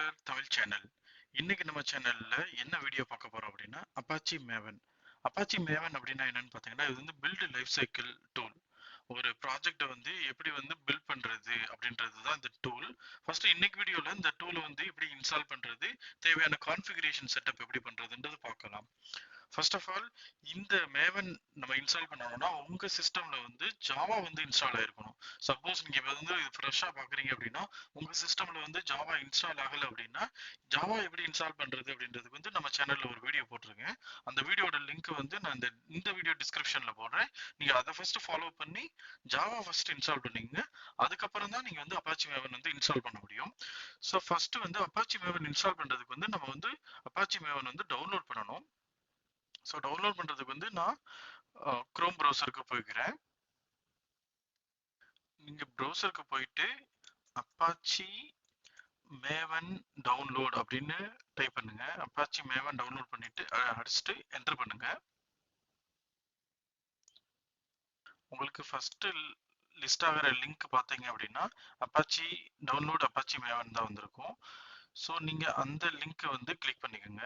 Doctor Tamil channel. இன்னைக்கு நம்ம சேனல்ல என்ன வீடியோ பார்க்க போறோம் அப்படின்னா அப்பாச்சி மேவன். அப்பாச்சி மேவன் அப்படின்னா என்னன்னு பார்த்தீங்கன்னா இது வந்து பில்ட் லைஃப் சைக்கிள் டூல். ஒரு ப்ராஜெக்டை வந்து எப்படி வந்து பில்ட் பண்றது அப்படின்றது தான் இந்த டூல். ஃபர்ஸ்ட் இன்னைக்கு வீடியோல இந்த டூலை வந்து எப்படி இன்ஸ்டால் பண்றது, தேவையான கான்ஃபிகரேஷன் செட்டப் எப்படி பண்றதுன்றது பார்க்கலாம். ஃபர்ஸ்ட் ஆஃப் ஆல் இந்த மேவன் நம்ம இன்ஸ்டால் பண்ணணும்னா உங்க சிஸ்டம்ல வந்து ஜாவா வந்து இன்ஸ்டால் ஆயிருக்கணும். சப்போஸ் நீங்க இப்ப வந்து இது ஃப்ரெஷ்ஷா பாக்குறீங்க அப்படின்னா உங்க சிஸ்டம்ல வந்து ஜாவா இன்ஸ்டால் ஆகல அப்படின்னா ஜாவா எப்படி இன்ஸ்டால் பண்றது அப்படின்றதுக்கு வந்து நம்ம சேனல்ல ஒரு வீடியோ போட்டிருக்கேன். அந்த வீடியோட லிங்க் வந்து நான் இந்த வீடியோ டிஸ்கிரிப்ஷன்ல போடுறேன். நீங்க அதை ஃபர்ஸ்ட் ஃபாலோ பண்ணி ஜாவா ஃபர்ஸ்ட் இன்ஸ்டால் பண்ணீங்க. அதுக்கப்புறம் தான் நீங்க வந்து அப்பாச்சி மேவன் வந்து இன்ஸ்டால் பண்ண முடியும். ஸோ ஃபர்ஸ்ட் வந்து அப்பாச்சி மேவன் இன்ஸ்டால் பண்றதுக்கு வந்து நம்ம வந்து அப்பாச்சி மேவன் வந்து டவுன்லோட் பண்ணணும். ஸோ டவுன்லோட் பண்றதுக்கு வந்து நான் குரோம் ப்ரௌசருக்கு போய்க்கிறேன். நீங்க ப்ரௌசருக்கு போயிட்டு அப்பாச்சி மேவன் டவுன்லோட் அப்படின்னு டைப் பண்ணுங்க. அப்பாச்சி மேவன் டவுன்லோட் பண்ணிட்டு அடிச்சுட்டு என்டர் பண்ணுங்க. உங்களுக்கு ஃபர்ஸ்ட் லிஸ்ட் ஆகிற லிங்க் பார்த்தீங்க அப்படின்னா அப்பாச்சி டவுன்லோட் அப்பாச்சி மேவன் தான் வந்திருக்கும். ஸோ நீங்க அந்த லிங்க்கை வந்து கிளிக் பண்ணிக்கோங்க.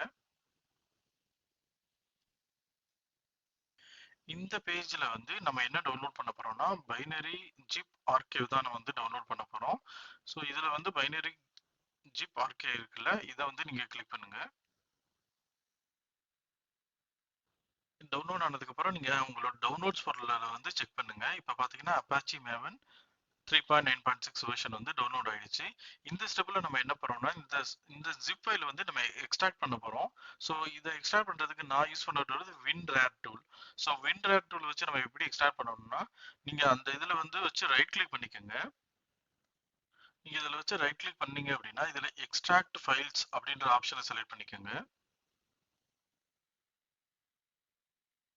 இந்த பேஜ்ல வந்து நம்ம என்ன டவுன்லோட் பண்ண போறோம்னா பைனரி ஜிப் ஆர்கைவ் தான் நம்ம வந்து டவுன்லோட் பண்ண போறோம். ஸோ இதுல வந்து பைனரி ஜிப் ஆர்கைவ் இருக்குல்ல, இதை வந்து நீங்க கிளிக் பண்ணுங்க. டவுன்லோட் ஆனதுக்கு அப்புறம் நீங்க உங்களோட டவுன்லோட்ஸ் ஃபோல்டர்ல வந்து செக் பண்ணுங்க. இப்போ பாத்தீங்கன்னா அப்பாச்சி மேவன் 3.9.6 வெர்ஷன் வந்து டவுன்லோட் ஆயிடுச்சு. இந்த ஸ்டெப்ல நம்ம என்ன பண்றோம்னா இந்த ஜிப் ஃபைல் வந்து நம்ம எக்ஸ்ட்ராக்ட் பண்ண போறோம். ஸோ இதை எக்ஸ்ட்ராக்ட் பண்றதுக்கு நான் யூஸ் பண்ணுறது வின்ரேர் டூல். ஸோ வின்ரேர் டூல் வச்சு நம்ம எப்படி எக்ஸ்ட்ராக்ட் பண்ணணும்னா நீங்க அந்த இதுல வந்து வச்சு ரைட் கிளிக் பண்ணிக்கோங்க. நீங்க இதுல வச்சு ரைட் கிளிக் பண்ணீங்க அப்படின்னா இதுல எக்ஸ்ட்ராக்ட் ஃபைல்ஸ் அப்படின்ற ஆப்ஷனை செலக்ட் பண்ணிக்கோங்க.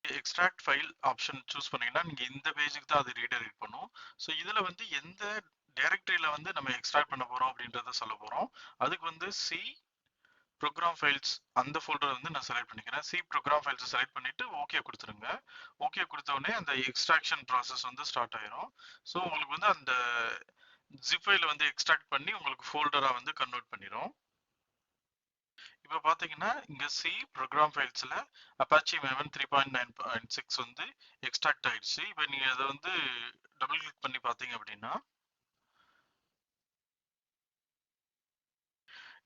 எக்ஸ்ட்ராக்ட் ஃபைல் ஆப்ஷன் சூஸ் பண்ணீங்கன்னா நீங்க இந்த பேஜுக்கு தான் அது ரீடைரக்ட் பண்ணும். ஸோ இதுல வந்து எந்த டைரக்டரியில வந்து நம்ம எக்ஸ்ட்ராக்ட் பண்ண போறோம் அப்படின்றத சொல்ல போறோம். அதுக்கு வந்து சி ப்ரோக்ராம் ஃபைல்ஸ் அந்த ஃபோல்டர் வந்து நான் செலக்ட் பண்ணிக்கிறேன். சி ப்ரோக்ராம் ஃபைல்ஸ் செலக்ட் பண்ணிட்டு ஓகே கொடுத்துருங்க. ஓகே கொடுத்த உடனே அந்த எக்ஸ்ட்ராக்ஷன் ப்ராசஸ் வந்து ஸ்டார்ட் ஆயிரும். ஸோ உங்களுக்கு வந்து அந்த ஜிப் ஃபைல வந்து எக்ஸ்ட்ராக்ட் பண்ணி உங்களுக்கு ஃபோல்டரா வந்து கன்வெர்ட் பண்ணிடும். இப்போ பாத்தீங்கன்னா இங்க சி ப்ரோக்ராம் ஃபைல்ஸ்ல அப்பாச்சி மேவன் 3.9.6 வந்து எக்ஸ்ட்ராக்ட் ஆயிடுச்சு. இப்போ நீங்க அதை வந்து டபுள் கிளிக் பண்ணி பாத்தீங்க அப்படின்னா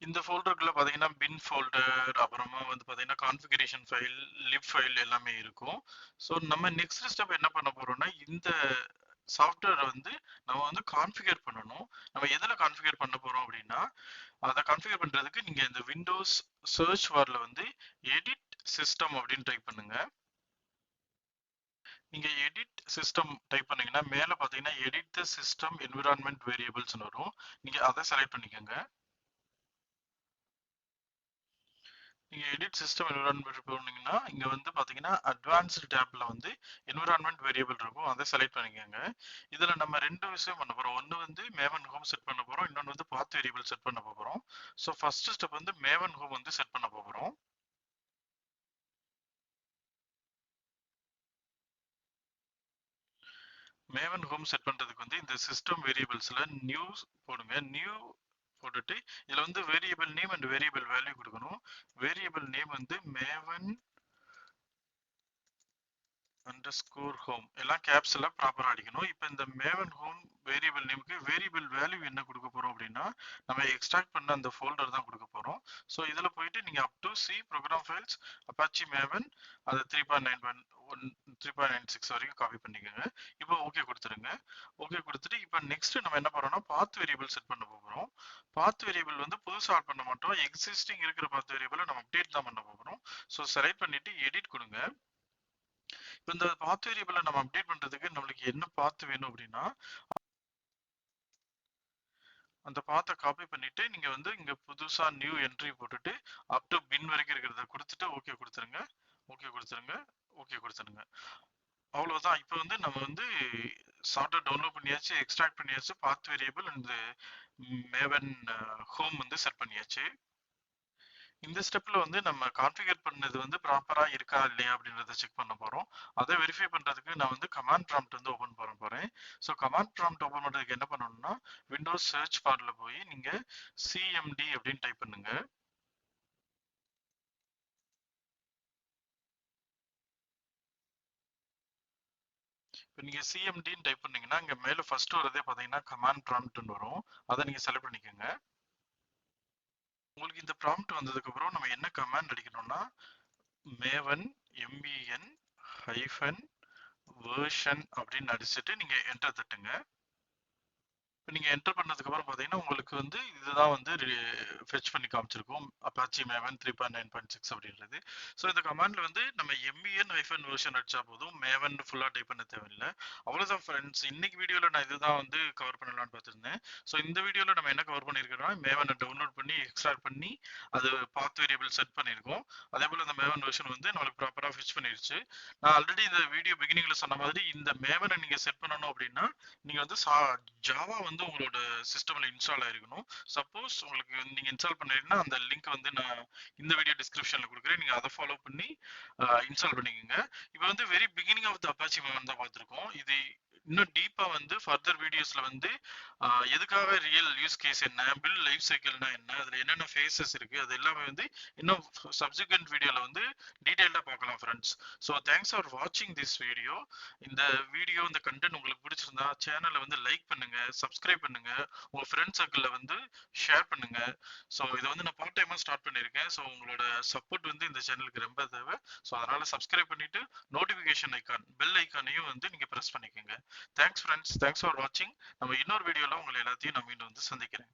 இந்த ஃபோல்டருக்குள்ள பாத்தீங்கன்னா பின் ஃபோல்டர், அப்புறமா வந்து பாத்தீங்கன்னா கான்ஃபிகரேஷன் ஃபைல், லிப் ஃபைல் எல்லாமே இருக்கும். ஸோ நம்ம நெக்ஸ்ட் ஸ்டெப் என்ன பண்ண போறோம்னா இந்த சாஃப்ட்வேரை வந்து நம்ம வந்து கான்ஃபிகர் பண்ணணும். நம்ம எதில் கான்ஃபிகர் பண்ண போறோம் அப்படின்னா அதை கான்ஃபிகர் பண்றதுக்கு நீங்க இந்த விண்டோஸ் சர்ச் பார்ல வந்து எடிட் சிஸ்டம் அப்படின்னு டைப் பண்ணுங்க. நீங்க எடிட் சிஸ்டம் டைப் பண்ணீங்கன்னா மேல பாத்தீங்கன்னா edit the system environment variables வரும். நீங்க அதை செலக்ட் பண்ணிக்கோங்க. நீங்க எடிட் சிஸ்டம் என்விரான்மெண்ட் போனீங்கன்னா இங்க வந்து பாத்தீங்கன்னா அட்வான்ஸ்டு டேப்ல வந்து என்விரான்மெண்ட் வேரியபிள் இருக்கும், அதை செலக்ட் பண்ணிக்கோங்க. இதுல நம்ம ரெண்டு விஷயம் பண்ண போறோம். ஒன்னு வந்து மேவன் ஹோம் செட் பண்ண போறோம், இன்னொன்று வந்து பாத் வேரியபிள் செட் பண்ண போறோம். ஸோ ஃபர்ஸ்ட் ஸ்டெப் வந்து மேவன் ஹோம் வந்து செட் பண்ண போறோம். மேவன் ஹோம் செட் பண்றதுக்கு வந்து இந்த சிஸ்டம் வேரியபிள்ஸ்ல நியூ போடுங்க. நியூ போட்டுட்டு இதுல வந்து variable name and variable value கொடுக்கணும். வேரியபிள் நேம் வந்து மேவன் அண்டர்ஸ்கோர் ஹோம் எல்லாம் கேப்ஸ் எல்லாம் ப்ராப்பரா அடிக்கணும். இப்போ இந்த மேவன் ஹோம் வேரியபிள் நேமுக்கு வேரியபிள் வேல்யூ என்ன கொடுக்க போறோம் அப்படின்னா நம்ம எக்ஸ்ட்ராக்ட் பண்ண அந்த ஃபோல்டர் தான் கொடுக்க போறோம். ஸோ இதுல போயிட்டு நீங்க up to C program files Apache Maven அது 3.9 வரைக்கும் காப்பி பண்ணிக்கோங்க. இப்போ ஓகே கொடுத்துருங்க. ஓகே கொடுத்துட்டு இப்போ நெக்ஸ்ட் நம்ம என்ன பண்ணோம்னா பாத் வேரியபிள் செட் பண்ண போகிறோம். பாத் வேரியபிள் வந்து புதுசாக ஆட் பண்ண மாட்டோம், எக்ஸிஸ்டிங் இருக்கிற பாத் வேரியபிளை நம்ம அப்டேட் தான் பண்ண போகிறோம். ஸோ செலக்ட் பண்ணிட்டு எடிட் கொடுங்க. இப்போ இந்த பாத் வேரியபிளை நம்ம அப்டேட் பண்றதுக்கு நம்மளுக்கு என்ன பாத் வேணும் அப்படின்னா அந்த பாத்தை காப்பி பண்ணிட்டு நீங்க வந்து இங்க புதுசா நியூ என்ட்ரி போட்டுட்டு அப் டு பின் வரைக்கும் இருக்கிறத கொடுத்துட்டு ஓகே கொடுத்துருங்க. ஓகே கொடுத்துருங்க. ஓகே கொடுத்துருங்க. அவ்வளவுதான். இப்போ வந்து நம்ம வந்து சாஃப்ட்வேர் டவுன்லோட் பண்ணியாச்சு, எக்ஸ்ட்ராக்ட் பண்ணியாச்சு, பாத் வேரியபிள் அண்ட் மேவன் ஹோம் வந்து செட் பண்ணியாச்சு. இந்த ஸ்டெப்ல வந்து நம்ம கான்ஃபிகர் பண்ணது வந்து ப்ராப்பரா இருக்கா இல்லையா அப்படின்றத செக் பண்ண போறோம். அதை வெரிஃபை பண்றதுக்கு நான் வந்து கமாண்ட் ப்ராம்ப்ட் வந்து ஓபன் பண்ண போறேன். ஸோ கமாண்ட் ப்ராம்ப்ட் ஓபன் பண்றதுக்கு என்ன பண்ணணும்னா விண்டோஸ் சர்ச் பார்ல போய் நீங்க சிஎம்டி அப்படின்னு டைப் பண்ணுங்க. இப்போ நீங்க சிஎம்டின்னு டைப் பண்ணீங்கன்னா இங்க மேல ஃபர்ஸ்ட் வரதே பாத்தீங்கன்னா கமாண்ட் ப்ராம்ப்ட்னு வரும். அதை நீங்க செலக்ட் பண்ணிக்கோங்க. உங்களுக்கு இந்த ப்ராம்ப்ட் வந்ததுக்கு அப்புறம் நம்ம என்ன கமாண்ட் அடிக்கணும்னா மேவன் எம்பிஎன் ஹைஃபன் வேர்ஷன் அப்படின்னு அடிச்சுட்டு நீங்க என்டர் தட்டுங்க. இப்போ நீங்க என்டர் பண்ணதுக்கு அப்புறம் பாத்தீங்கன்னா உங்களுக்கு வந்து இதுதான் வந்து ஃபெச் பண்ணி காமிச்சிருக்கும் அப்பாச்சி மேவன் 3.9.6 அப்படின்றது. ஸோ இந்த கமாண்ட்ல வந்து நம்ம எம்பிஎன் ஹைஃபன் வெர்ஷன் அடிச்சா போதும், மேவன் ஃபுல்லா டைப் பண்ண தேவையில்லை. அவ்வளவுதான் ஃப்ரெண்ட்ஸ். இன்னைக்கு வீடியோல நான் இதுதான் வந்து கவர் பண்ணலாம்னு பார்த்திருந்தேன். ஸோ இந்த வீடியோல நம்ம என்ன கவர் பண்ணிருக்கோம்னா மேவனை டவுன்லோட் பண்ணி எக்ஸ்ட்ராக்ட் பண்ணி அது பாத் வேரியபிள் செட் பண்ணியிருக்கோம். அதே போல இந்த மேவன் வெர்ஷன் வந்து நம்மளுக்கு ப்ராப்பரா ஃபிச் பண்ணிருச்சு. நான் ஆல்ரெடி இந்த வீடியோ பிகினிங்ல சொன்ன மாதிரி இந்த மேவனை நீங்க செட் பண்ணணும் அப்படின்னா நீங்க வந்து ஜாவா வந்து உங்களோட சிஸ்டம்ல இன்ஸ்டால் ஆயிருக்கணும். சப்போஸ் உங்களுக்கு நீங்க இன்ஸ்டால் பண்ணிருந்தீங்கன்னா அந்த லிங்க் வந்து நான் இந்த வீடியோ டிஸ்கிரிப்ஷன்ல கொடுக்குறேன். நீங்க அதை ஃபாலோ பண்ணி இன்ஸ்டால் பண்ணிக்கோங்க. இப்போ வந்து very beginning of the Apache Maven தான் பார்த்துருக்கோம். இது இன்னும் டீப்பா வந்து ஃபர்தர் வீடியோஸ்ல வந்து எதுக்காக ரியல் யூஸ் கேஸ் என்ன, பில் லைஃப் சைக்கிள்னா என்ன, அதுல என்னென்ன ஃபேஸஸ் இருக்கு, அது எல்லாமே வந்து இன்னும் சப்சிக்வெண்ட் வீடியோல வந்து டீடைல்டா பார்க்கலாம் ஃப்ரெண்ட்ஸ். ஸோ தேங்க்ஸ் ஃபார் வாட்சிங் திஸ் வீடியோ. இந்த வீடியோ இந்த கண்டென்ட் உங்களுக்கு பிடிச்சிருந்தா சேனலை வந்து லைக் பண்ணுங்க, சப்ஸ்கிரைப் பண்ணுங்க, உங்க ஃப்ரெண்ட் சர்க்கிள்ல வந்து ஷேர் பண்ணுங்க. ஸோ இதை வந்து நான் பார்ட் டைமா ஸ்டார்ட் பண்ணியிருக்கேன். ஸோ உங்களோட சப்போர்ட் வந்து இந்த சேனலுக்கு ரொம்ப தேவை. ஸோ அதனால சப்ஸ்கிரைப் பண்ணிட்டு நோட்டிபிகேஷன் ஐக்கான் பெல் ஐக்கானையும் வந்து நீங்க பிரஸ் பண்ணிக்கோங்க. தேங்க்ஸ் ஃப்ரெண்ட்ஸ், தேங்க்ஸ் ஃபார் வாட்சிங். நம்ம இன்னொரு வீடியோல உங்களை எல்லாத்தையும் நான் மீண்டும் வந்து சந்திக்கிறேன்.